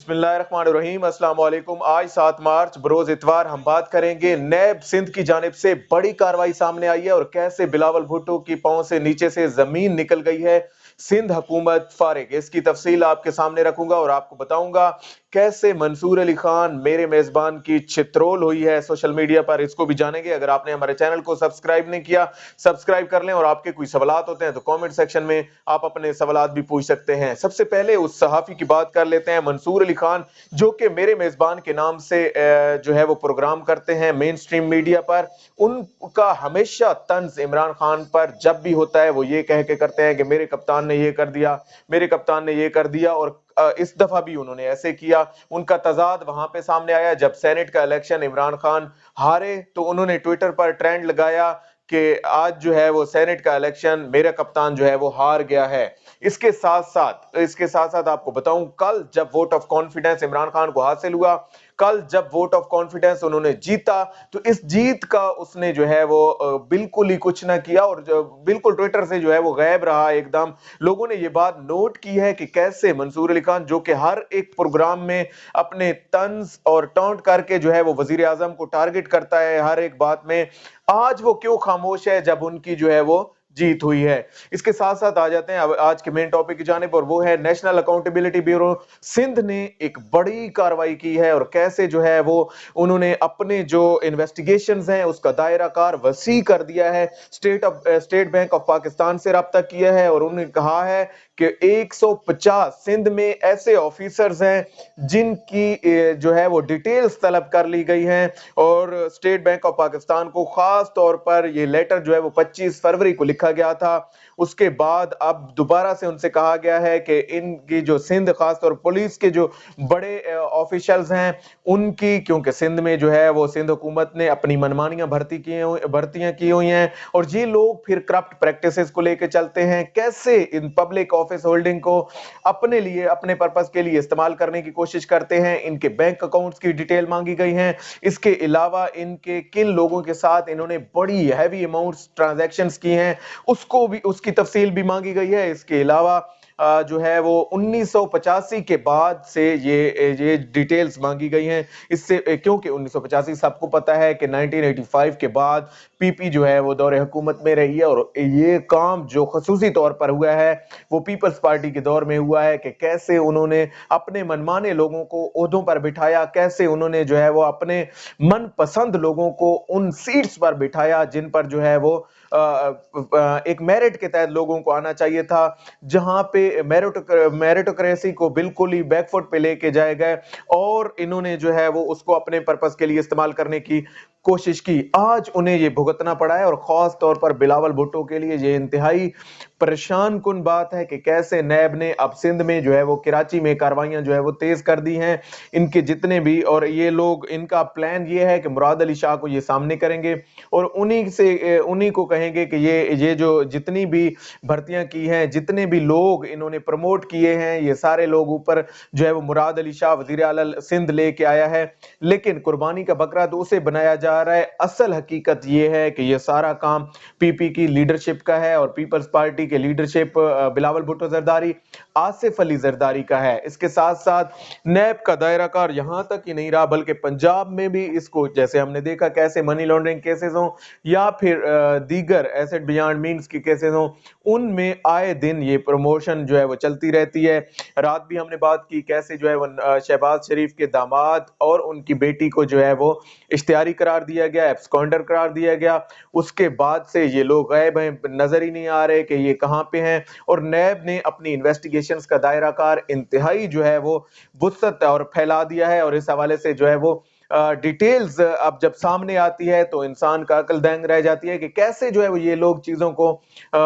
बिस्मिल्लाहिर्रहमानिर्रहीम। अस्सलाम वालेकुम। आज 7 मार्च बरोज इतवार हम बात करेंगे नैब सिंध की जानिब से बड़ी कार्रवाई सामने आई है और कैसे बिलावल भुट्टो की पांव से नीचे से जमीन निकल गई है। सिंध हुकूमत फारिग, इसकी तफसील आपके सामने रखूंगा और आपको बताऊंगा कैसे मंसूर अली खान मेरे मेजबान की चित्रोल हुई है सोशल मीडिया पर, इसको भी जानेंगे। अगर आपने हमारे चैनल को सब्सक्राइब नहीं किया, सब्सक्राइब कर लें और आपके कोई सवालात होते हैं तो कमेंट सेक्शन में आप अपने सवालात भी पूछ सकते हैं। सबसे पहले उस सहाफी की बात कर लेते हैं, मंसूर अली खान, जो कि मेरे मेजबान के नाम से जो है वो प्रोग्राम करते हैं मेन स्ट्रीम मीडिया पर। उनका हमेशा तंज इमरान खान पर जब भी होता है वो ये कह के करते हैं कि मेरे कप्तान ने ये कर दिया, मेरे कप्तान ने ये कर दिया, और इस दफा भी उन्होंने ऐसे किया। उनका तजाद वहां पे सामने आया जब सेनेट का इलेक्शन इमरान खान हारे तो उन्होंने ट्विटर पर ट्रेंड लगाया कि आज जो है वो सेनेट का इलेक्शन मेरा कप्तान जो है वो हार गया है। इसके साथ साथ आपको बताऊं, कल जब vote of confidence Imran Khan को हासिल हुआ, कल जब वोट ऑफ कॉन्फिडेंस उन्होंने जीता, तो इस जीत का उसने जो है वो बिल्कुल ही कुछ ना किया और बिल्कुल ट्विटर से जो है वो गायब रहा एकदम। लोगों ने ये बात नोट की है कि कैसे मंसूर अली खान, जो कि हर एक प्रोग्राम में अपने तंज और टॉन्ट करके जो है वो वजीर आजम को टारगेट करता है हर एक बात में, आज वो क्यों खामोश है जब उनकी जो है वो जीत हुई है। इसके साथ साथ आ जाते हैं अब आज के मेन टॉपिक की जानिब, और वो है नेशनल अकाउंटेबिलिटी ब्यूरो सिंध ने एक बड़ी कार्रवाई की है और कैसे जो है वो उन्होंने अपने जो इन्वेस्टिगेशंस हैं उसका दायरा कार वसी कर दिया है। स्टेट बैंक ऑफ पाकिस्तान से राब्ता किया है और उन्होंने कहा है कि 150 सिंध में ऐसे ऑफिसर्स हैं जिनकी जो है वो डिटेल्स तलब कर ली गई हैं, और स्टेट बैंक ऑफ पाकिस्तान को खास तौर पर ये लेटर जो है वो 25 फरवरी को लिखा गया था। उसके बाद अब दोबारा से उनसे कहा गया है कि इनकी जो सिंध खास तौर पुलिस के जो बड़े ऑफिशियल्स हैं उनकी, क्योंकि सिंध में जो है वो सिंध हुकूमत ने अपनी मनमानियां भर्तियां की हुई हैं और ये लोग फिर करप्ट प्रैक्टिसेस को लेकर चलते हैं, कैसे इन पब्लिक ऑफिस होल्डिंग को अपने लिए, अपने पर्पस के लिए इस्तेमाल करने की कोशिश करते हैं। इनके बैंक अकाउंट्स की डिटेल मांगी गई है। इसके अलावा इनके किन लोगों के साथ इन्होंने बड़ी हैवी अमाउंट्स ट्रांजैक्शंस की हैं उसको भी, उसकी तफसील भी मांगी गई है। इसके अलावा जो है वो 1985 के बाद से ये डिटेल्स मांगी गई हैं। इससे क्योंकि 1985 सबको पता है कि 1985 के बाद पीपी जो है वो दौरे हुकूमत में रही है और ये काम जो खसूसी तौर पर हुआ है वो पीपल्स पार्टी के दौर में हुआ है कि कैसे उन्होंने अपने मनमाने लोगों को ओहदों पर बिठाया, कैसे उन्होंने जो है वो अपने मनपसंद लोगों को उन सीट्स पर बिठाया जिन पर जो है वो एक मेरिट के तहत लोगों को आना चाहिए था, जहां पे मेरिटोक्रेसी को बिल्कुल ही बैकफुट पे लेके जाए गए और इन्होंने जो है वो उसको अपने पर्पस के लिए इस्तेमाल करने की कोशिश की। आज उन्हें ये भुगतना पड़ा है और खास तौर पर बिलावल भुट्टो के लिए ये इंतहाई परेशान कुन बात है कि कैसे नैब ने अब सिंध में जो है वो कराची में कार्रवाइयां जो है वो तेज कर दी हैं इनके जितने भी, और ये लोग, इनका प्लान ये है कि मुराद अली शाह को ये सामने करेंगे और उन्हीं को कहेंगे कि ये जो जितनी भी भर्तियां की हैं, जितने भी लोग इन्होंने प्रमोट किए हैं, ये सारे लोग ऊपर जो है वो मुराद अली शाह वजीर आला सिंध लेके आया है। लेकिन कुर्बानी का बकरा तो उसे बनाया जा रहा है। असल हकीकत ये है कि ये सारा काम पीपी की लीडरशिप का है और पीपल्स पार्टी के लीडरशिप बिलावल भुट्टो जरदारी, आसिफ अली जरदारी का है। इसके साथ साथ नैब का दायरा कार यहां तक ही नहीं रहा बल्कि पंजाब में भी इसको, जैसे हमने देखा कैसे मनी लॉन्ड्रिंग केसेस हो या फिर दीगर एसेट बियॉन्ड मीन्स की केसेस हो, उनमें आए दिन ये प्रमोशन जो है वो चलती रहती है। रात भी हमने बात की कैसे जो है वो शहबाज शरीफ के दामाद और उनकी बेटी को जो है वो इश्तिहारी करार दिया गया, एब्सकॉन्डर करार दिया गया। उसके बाद से ये लोग गायब हैं, नजर ही नहीं आ रहे कि ये कहां पे हैं, और नैब ने अपनी इन्वेस्टिगेशंस का दायरा कार इंतहाई जो है वो वुसअत और फैला दिया है और इस हवाले से जो है वो डिटेल्स अब जब सामने आती है तो इंसान का अकल दंग रह जाती है कि कैसे जो है वो ये लोग चीजों को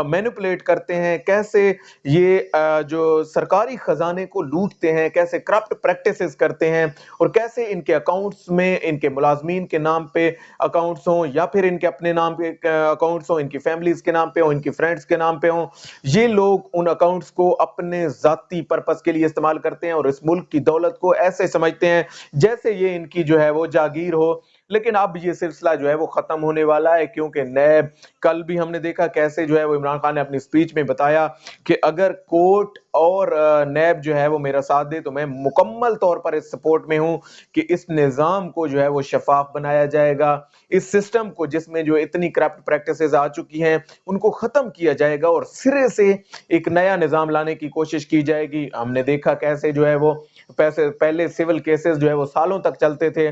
मैनिपुलेट करते हैं, कैसे ये जो सरकारी खजाने को लूटते हैं, कैसे करप्ट प्रैक्टिसेस करते हैं और कैसे इनके अकाउंट्स में इनके मुलाजमीन के नाम पे अकाउंट्स हों या फिर इनके अपने नाम पे अकाउंट्स हों, इनकी फैमिलीज के नाम पे हों, इनकी फ्रेंड्स के नाम पे हों, ये लोग उन अकाउंट्स को अपने जाती पर्पस के लिए इस्तेमाल करते हैं और इस मुल्क की दौलत को ऐसे समझते हैं जैसे ये इनकी जो है वो जागीर हो। लेकिन अब ये सिलसिला जो है वो खत्म होने वाला है, क्योंकि नैब, कल भी हमने देखा कैसे जो है वो इमरान खान ने अपनी स्पीच में बताया कि अगर कोर्ट और नैब जो है वो मेरा साथ दे तो मैं मुकम्मल तौर पर इस सपोर्ट में हूं कि इस निज़ाम को जो है वो शफाफ बनाया जाएगा, इस सिस्टम को जिसमें जो इतनी करप्ट प्रैक्टिसेस आ चुकी हैं उनको खत्म किया जाएगा और सिरे से एक नया निज़ाम लाने की कोशिश की जाएगी। हमने देखा कैसे जो है वो पैसे पहले सिविल केसेस जो है वो सालों तक चलते थे,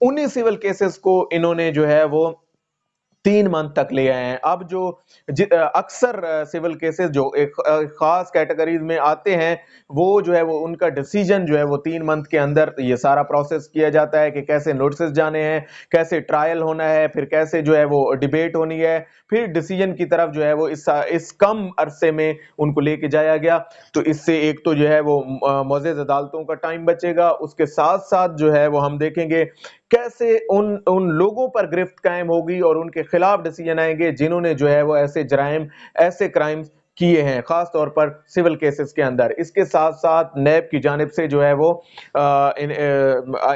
उन्हीं सिविल केसेस को इन्होंने जो है वो 3 मंथ तक ले आए हैं। अब जो अक्सर सिविल केसेस जो एक खास कैटेगरीज में आते हैं, वो जो है वो उनका डिसीजन जो है वो 3 मंथ के अंदर ये सारा प्रोसेस किया जाता है कि कैसे नोटिस जाने हैं, कैसे ट्रायल होना है, फिर कैसे जो है वो डिबेट होनी है, फिर डिसीजन की तरफ जो है वो इस कम अरसे में उनको लेके जाया गया। तो इससे एक तो जो है वो मुअज़्ज़ज़ अदालतों का टाइम बचेगा, उसके साथ-साथ जो है वो हम देखेंगे कैसे उन उन लोगों पर गिरफ्त कायम होगी और उनके खिलाफ डिसीजन आएंगे जिन्होंने जो है वो ऐसे जराइम, ऐसे क्राइम्स किए हैं, खास तौर पर सिविल केसेस के अंदर। इसके साथ साथ नैब की जानिब से जो है वो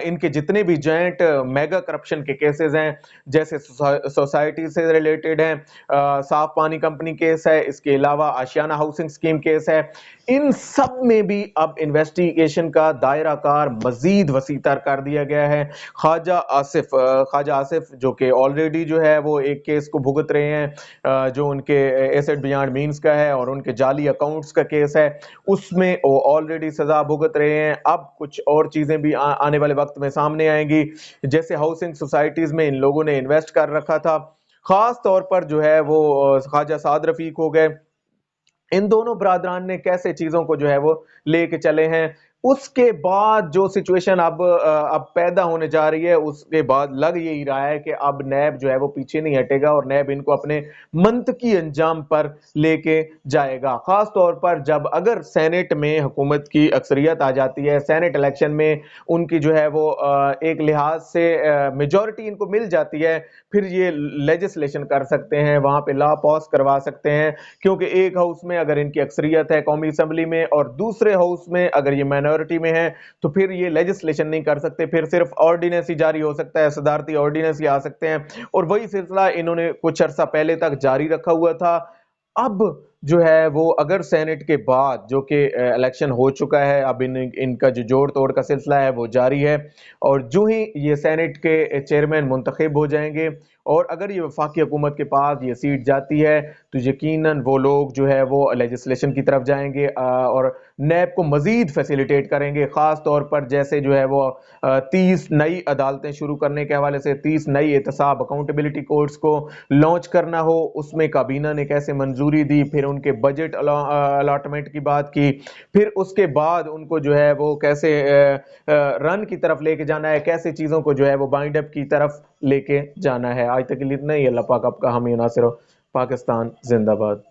इनके जितने भी जॉइंट मेगा करप्शन के केसेस हैं, जैसे सोसाइटी से रिलेटेड हैं, साफ पानी कंपनी केस है, इसके अलावा आशियाना हाउसिंग स्कीम केस है, इन सब में भी अब इन्वेस्टिगेशन का दायरा कार मजीद वसीतर कर दिया गया है। ख्वाजा आसिफ जो कि ऑलरेडी जो है वो एक केस को भुगत रहे हैं, जो उनके एसेट बियॉन्ड मीन्स का है और उनके जाली अकाउंट्स का केस है, उसमें वो ऑलरेडी सजा भुगत रहे हैं। अब कुछ और चीजें भी आने वाले वक्त में सामने आएंगी, जैसे हाउसिंग सोसाइटीज में इन लोगों ने इन्वेस्ट कर रखा था, खास तौर पर जो है वो ख्वाजा साद रफीक हो गए। इन दोनों ब्रादरान ने कैसे चीजों को जो है वो लेके चले हैं। उसके बाद जो सिचुएशन अब पैदा होने जा रही है, उसके बाद लग यही रहा है कि अब नैब जो है वो पीछे नहीं हटेगा और नैब इनको अपने मंतकी अंजाम पर लेके जाएगा। खास तौर पर जब अगर सेनेट में हुकूमत की अक्सरियत आ जाती है, सेनेट इलेक्शन में उनकी जो है वो एक लिहाज से मेजॉरिटी इनको मिल जाती है, फिर ये लेजिस्लेशन कर सकते हैं, वहां पे लॉ पास करवा सकते हैं, क्योंकि एक हाउस में अगर इनकी अक्सरियत है कौमी असेंबली में और दूसरे हाउस में अगर ये माइनॉरिटी में है तो फिर ये लेजिस्लेशन नहीं कर सकते, फिर सिर्फ ऑर्डिनेंस ही जारी हो सकता है, सदारती ऑर्डिनेंस ही आ सकते हैं। और वही सिलसिला इन्होंने कुछ अरसा पहले तक जारी रखा हुआ था। अब जो है वो अगर सेनेट के बाद जो कि इलेक्शन हो चुका है, अब इनका जो जोड़ तोड़ का सिलसिला है वो जारी है, और जो ही ये सेनेट के चेयरमैन मुंतखब हो जाएंगे और अगर ये वफाकी हुकूमत के पास ये सीट जाती है तो यकीनन वो लोग जो है वो लेजिस्लेशन की तरफ जाएंगे और नैब को मजीद फैसिलिटेट करेंगे। खास तौर पर जैसे जो है वो 30 नई अदालतें शुरू करने के हवाले से 30 नई एहतसाब अकाउंटेबिलिटी कोर्ट्स को लॉन्च करना हो, उसमें काबीना ने कैसे मंजूरी दी, फिर उनके बजट अलॉटमेंट की बात की, फिर उसके बाद उनको जो है वो कैसे रन की तरफ लेके जाना है, कैसे चीज़ों को जो है वो बाइंड अप की तरफ लेके जाना है। आज तक के लिए इतना ही। अल्लाह पाक आपका हामी नासिर हो। पाकिस्तान जिंदाबाद।